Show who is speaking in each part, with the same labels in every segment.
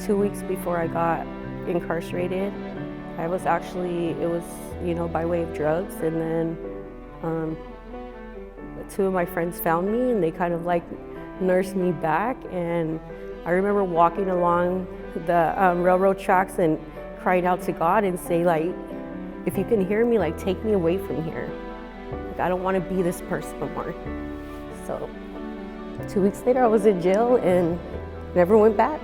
Speaker 1: 2 weeks before I got incarcerated, it was, by way of drugs, and then two of my friends found me and they kind of like nursed me back. And I remember walking along the railroad tracks and crying out to God and say, like, if you can hear me, like, take me away from here. Like, I don't want to be this person anymore. So 2 weeks later, I was in jail and never went back.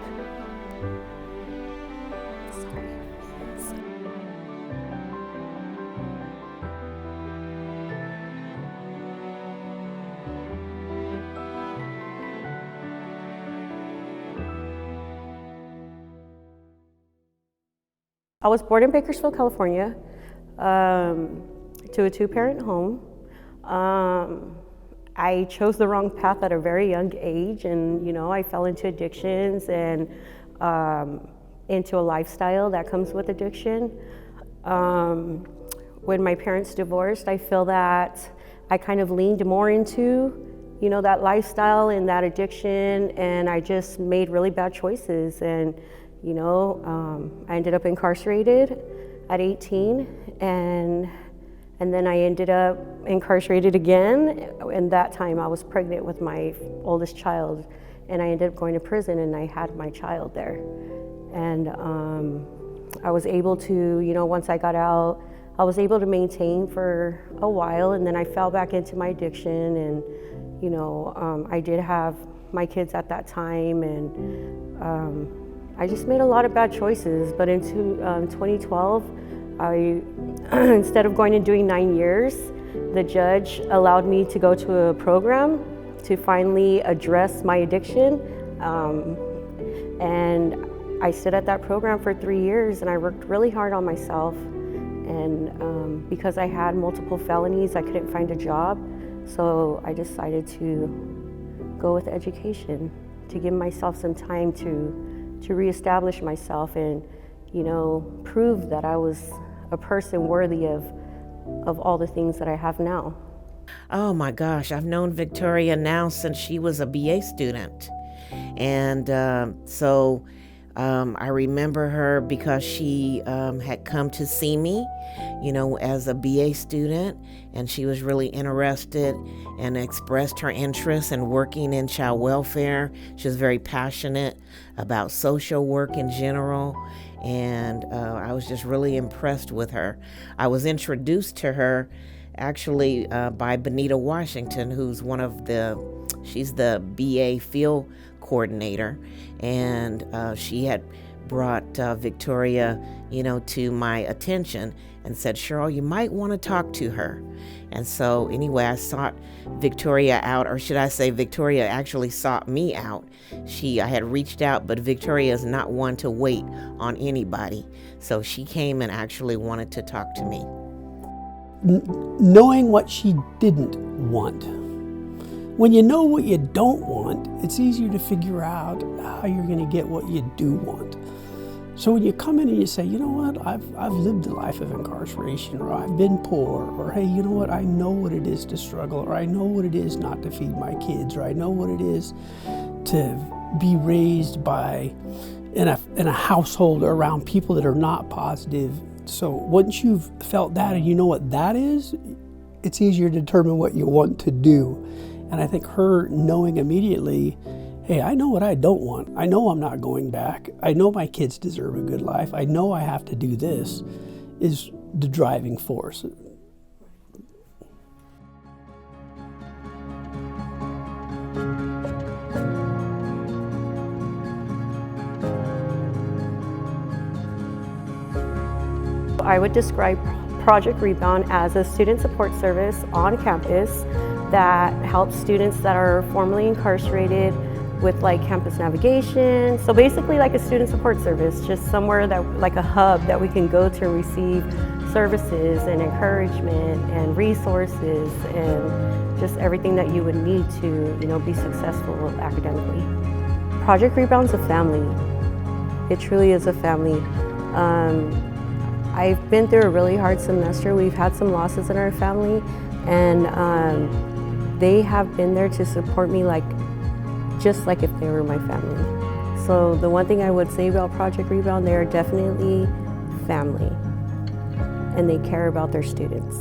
Speaker 1: I was born in Bakersfield, California, to a two-parent home. I chose the wrong path at a very young age, and I fell into addictions and into a lifestyle that comes with addiction. When my parents divorced, I feel that I kind of leaned more into that lifestyle and that addiction, and I just made really bad choices. And I ended up incarcerated at 18, and then I ended up incarcerated again, and that time I was pregnant with my oldest child, and I ended up going to prison, and I had my child there. And I was able to, once I got out, I was able to maintain for a while, and then I fell back into my addiction, and I did have my kids at that time, and I just made a lot of bad choices. But in 2012, instead of going and doing 9 years, the judge allowed me to go to a program to finally address my addiction. And I stood at that program for 3 years, and I worked really hard on myself. And because I had multiple felonies, I couldn't find a job. So I decided to go with education, to give myself some time to reestablish myself and, prove that I was a person worthy of all the things that I have now.
Speaker 2: Oh my gosh, I've known Victoria now since she was a BA student. And so I remember her because she had come to see me, as a BA student, and she was really interested and expressed her interest in working in child welfare. She was very passionate about social work in general, and I was just really impressed with her. I was introduced to her actually by Benita Washington, who's she's the BA field coordinator, and she had brought Victoria, to my attention and said, Cheryl, you might want to talk to her. And so anyway, I sought Victoria out, or should I say Victoria actually sought me out. I had reached out, but Victoria is not one to wait on anybody. So she came and actually wanted to talk to me.
Speaker 3: Knowing what she didn't want. When you know what you don't want, it's easier to figure out how you're going to get what you do want. So when you come in and you say, you know what, I've lived a life of incarceration, or I've been poor, or hey, you know what, I know what it is to struggle, or I know what it is not to feed my kids, or I know what it is to be raised in a household around people that are not positive. So once you've felt that and you know what that is, it's easier to determine what you want to do. And I think her knowing immediately, hey, I know what I don't want. I know I'm not going back. I know my kids deserve a good life. I know I have to do this, is the driving force.
Speaker 1: I would describe Project Rebound as a student support service on campus that helps students that are formerly incarcerated with like campus navigation. So basically like a student support service, just somewhere like a hub that we can go to and receive services and encouragement and resources and just everything that you would need to, be successful academically. Project Rebound's a family. It truly is a family. I've been through a really hard semester. We've had some losses in our family, and they have been there to support me just like if they were my family. So the one thing I would say about Project Rebound, they are definitely family, and they care about their students.